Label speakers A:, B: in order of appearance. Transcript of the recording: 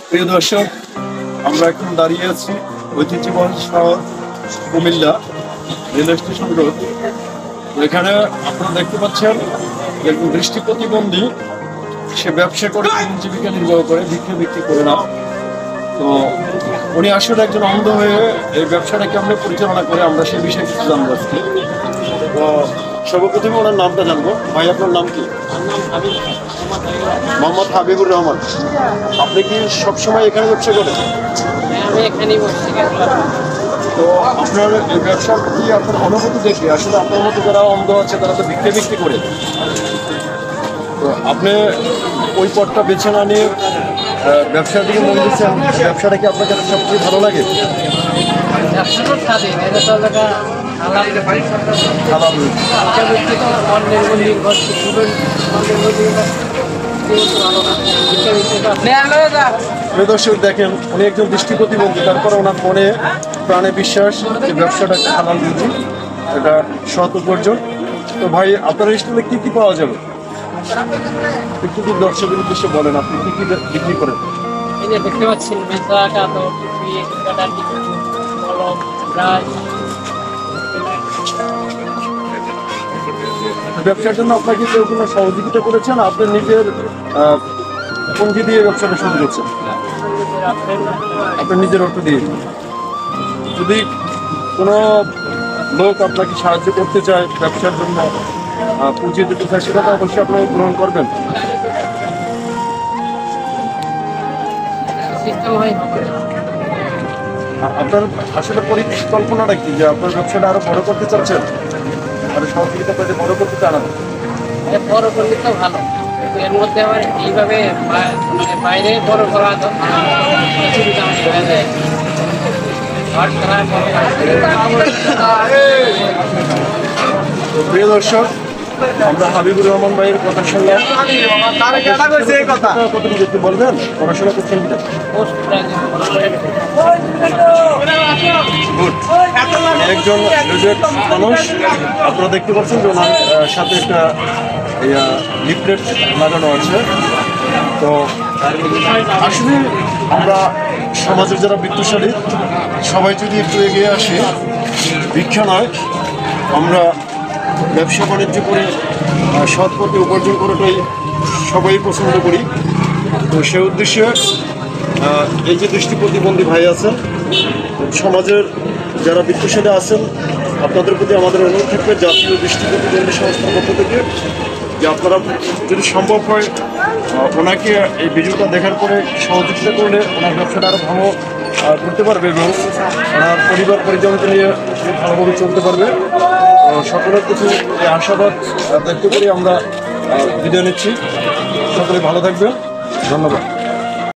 A: প্রিয় দর্শক, আমরা এখন দাঁড়িয়ে আছি ঐতিহ্যবাহী শহর কুমিল্লা রেল স্টেশন রোড। এখানে আপনারা দেখতে পাচ্ছেন একজন দৃষ্টি প্রতিবন্ধী, সে ব্যবসা করে জীবিকা নির্বাহ করে, বিক্রি করে না। তো উনি আসলে একজন অন্ধ হয়ে এই ব্যবসাটা কেমন পরিচালনা করে, আমরা সেই বিষয়ে কিছু জানবো আজকে। তো সর্বপ্রথমে ওনার নামটা জানবো। ভাই, আপনার নাম কি? মোহাম্মদ হাবিবুর রহমান। আপনি কি সবসময় এখানে ব্যবসা করেন?
B: আমি এখানেই বসছি।
A: তো আপনার এই ব্যবসার কি আপনার অনুভূতি দেখে আসলে আপনার মতো যারা অন্ধ আছে তারা তো বিক্রি করে, তো আপনি ওই পথটা বেছে না নিয়ে ব্যবসার দিকে মন দিচ্ছেন, ব্যবসাটা কি আপনার কাছে সবচেয়ে ভালো লাগে?
B: ব্যবসাটা স্বাধীন, এটা তো এলাকা
A: দর্শক দেখেন, উনি একজন দৃষ্টি প্রতিবন্ধী, তারপরে ওনার মনে প্রাণে বিশ্বাস যে ব্যবসাটা হালাল রুজি, এটা সৎ উপার্জন। তো ভাই, আপনার স্টলে কি কি পাওয়া যাবে একটু কি দর্শকের উদ্দেশ্যে বলেন, আপনি কি কি বিক্রি করেন?
B: এই যে দেখতে পাচ্ছেন মেসা কাতো কলম ব্রাশ।
A: ব্যবসার জন্য আপনাকে কেউ কোনো সহযোগিতা করেছেন? আপনি নিজের পুঁজি দিয়ে ব্যবসাটা শুরু করছেন? আপনার নিজের অর্থ দিয়ে? যদি কোনো লোক আপনাকে সাহায্য করতে চায় ব্যবসার জন্য, পুঁজি দিতে চায়, সেটা তো অবশ্যই আপনি গ্রহণ করবেন। আপনার আসলে পরিকল্পনাটা কি, যে আপনার ব্যবসাটা আরো বড় করতে চাচ্ছেন, আরো সহযোগিতা করে বড় করতে চান?
B: বড় করলে তো ভালো, কিন্তু এর মধ্যে আবার এইভাবে বাইরে বড় করা তো অসুবিধা হয়ে যায়।
A: প্রিয় দর্শক, আমরা হাবিবুর রহমান ভাইয়ের কথা শুনলাম। কতটুকু একটু বলবেন, পড়াশোনা করছেন কিনা? একজন গ্রাজুয়েট মানুষ। আপনারা দেখতে পাচ্ছেন যে ওনার সাথে একটা লিফলেট লাগানো আছে। তো আসলে আমরা সমাজের যারা বিত্তশালী সবাই যদি একটু এগিয়ে আসি, ভিক্ষা নয়, আমরা ব্যবসা বাণিজ্য করে সৎ পথে উপার্জন করাটাই সবাই পছন্দ করি। তো সে উদ্দেশ্যে এই যে দৃষ্টি প্রতিবন্ধী ভাই আছেন, সমাজের যারা বিত্তশালী আছেন, আপনাদের প্রতি আমাদের অনুরোধ থাকবে জাতীয় দৃষ্টি প্রতিবন্ধী সংস্থার পক্ষ থেকে যে আপনারা যদি সম্ভব হয় ওনাকে এই ভিডিওটা দেখার পরে সহযোগিতা করলে ওনার ব্যবসাটা আরও ভালো করতে পারবে এবং ওনার পরিবার পরিজনকে নিয়ে ভালোভাবে চলতে পারবে। সকলের কিছু এই আশাবাদ ব্যক্ত করে আমরা বিদায় নিচ্ছি। সকলে ভালো থাকবেন, ধন্যবাদ।